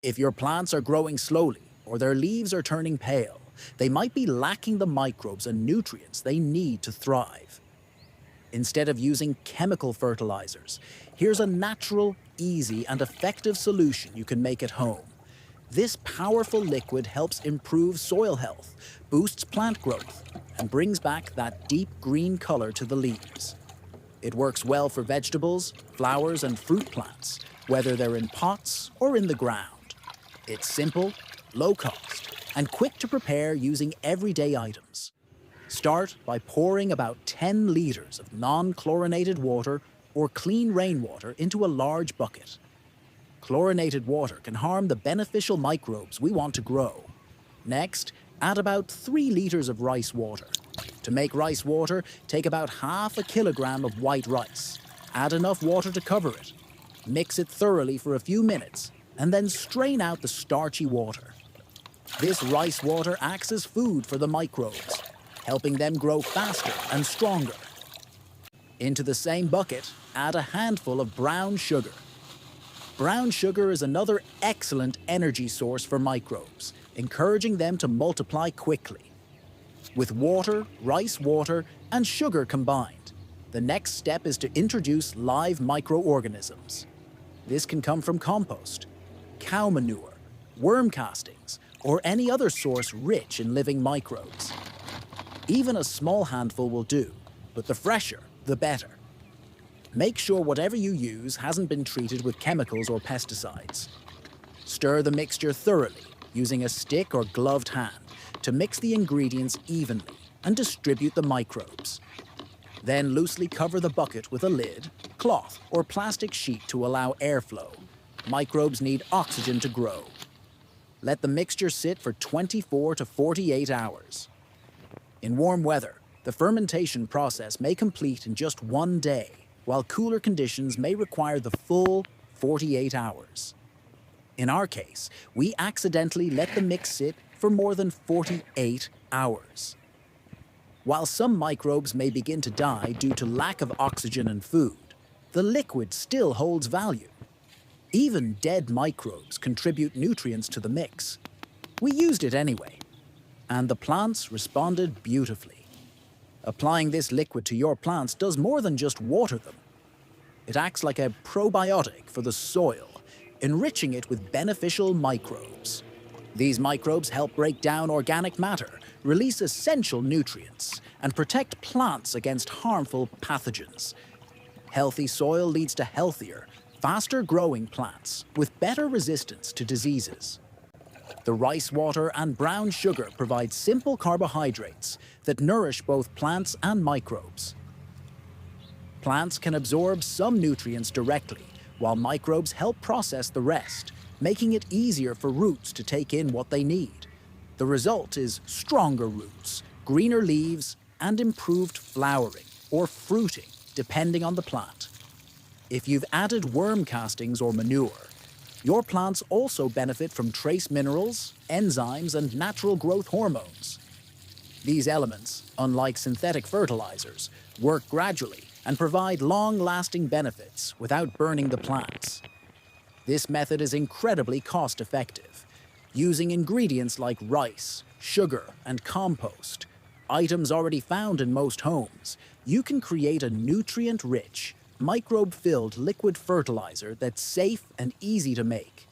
If your plants are growing slowly or their leaves are turning pale, they might be lacking the microbes and nutrients they need to thrive. Instead of using chemical fertilizers, here's a natural, easy, and effective solution you can make at home. This powerful liquid helps improve soil health, boosts plant growth, and brings back that deep green color to the leaves. It works well for vegetables, flowers, and fruit plants, whether they're in pots or in the ground. It's simple, low cost, and quick to prepare using everyday items. Start by pouring about 10 liters of non-chlorinated water or clean rainwater into a large bucket. Chlorinated water can harm the beneficial microbes we want to grow. Next, add about 3 liters of rice water. To make rice water, take about half a kilogram of white rice. Add enough water to cover it. Mix it thoroughly for a few minutes, and then strain out the starchy water. This rice water acts as food for the microbes, helping them grow faster and stronger. Into the same bucket, add a handful of brown sugar. Brown sugar is another excellent energy source for microbes, encouraging them to multiply quickly. With water, rice water, and sugar combined, the next step is to introduce live microorganisms. This can come from compost, cow manure, worm castings, or any other source rich in living microbes. Even a small handful will do, but the fresher, the better. Make sure whatever you use hasn't been treated with chemicals or pesticides. Stir the mixture thoroughly, using a stick or gloved hand, to mix the ingredients evenly and distribute the microbes. Then loosely cover the bucket with a lid, cloth, or plastic sheet to allow airflow. Microbes need oxygen to grow. Let the mixture sit for 24 to 48 hours. In warm weather, the fermentation process may complete in just 1 day, while cooler conditions may require the full 48 hours. In our case, we accidentally let the mix sit for more than 48 hours. While some microbes may begin to die due to lack of oxygen and food, the liquid still holds value. Even dead microbes contribute nutrients to the mix. We used it anyway, and the plants responded beautifully. Applying this liquid to your plants does more than just water them. It acts like a probiotic for the soil, enriching it with beneficial microbes. These microbes help break down organic matter, release essential nutrients, and protect plants against harmful pathogens. Healthy soil leads to healthier, faster-growing plants with better resistance to diseases. The rice water and brown sugar provide simple carbohydrates that nourish both plants and microbes. Plants can absorb some nutrients directly, while microbes help process the rest, making it easier for roots to take in what they need. The result is stronger roots, greener leaves, and improved flowering or fruiting, depending on the plant. If you've added worm castings or manure, your plants also benefit from trace minerals, enzymes, and natural growth hormones. These elements, unlike synthetic fertilizers, work gradually and provide long-lasting benefits without burning the plants. This method is incredibly cost-effective. Using ingredients like rice, sugar, and compost, items already found in most homes, you can create a nutrient-rich, microbe-filled liquid fertilizer that's safe and easy to make.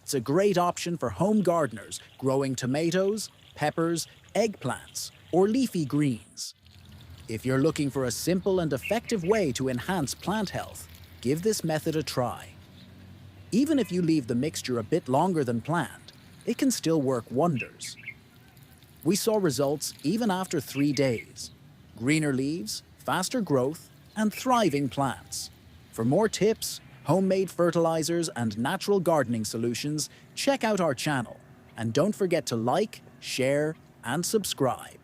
It's a great option for home gardeners growing tomatoes, peppers, eggplants, or leafy greens. If you're looking for a simple and effective way to enhance plant health, give this method a try. Even if you leave the mixture a bit longer than planned, it can still work wonders. We saw results even after 3 days: greener leaves, faster growth, and thriving plants. For more tips, homemade fertilizers, and natural gardening solutions, check out our channel. And don't forget to like, share, and subscribe.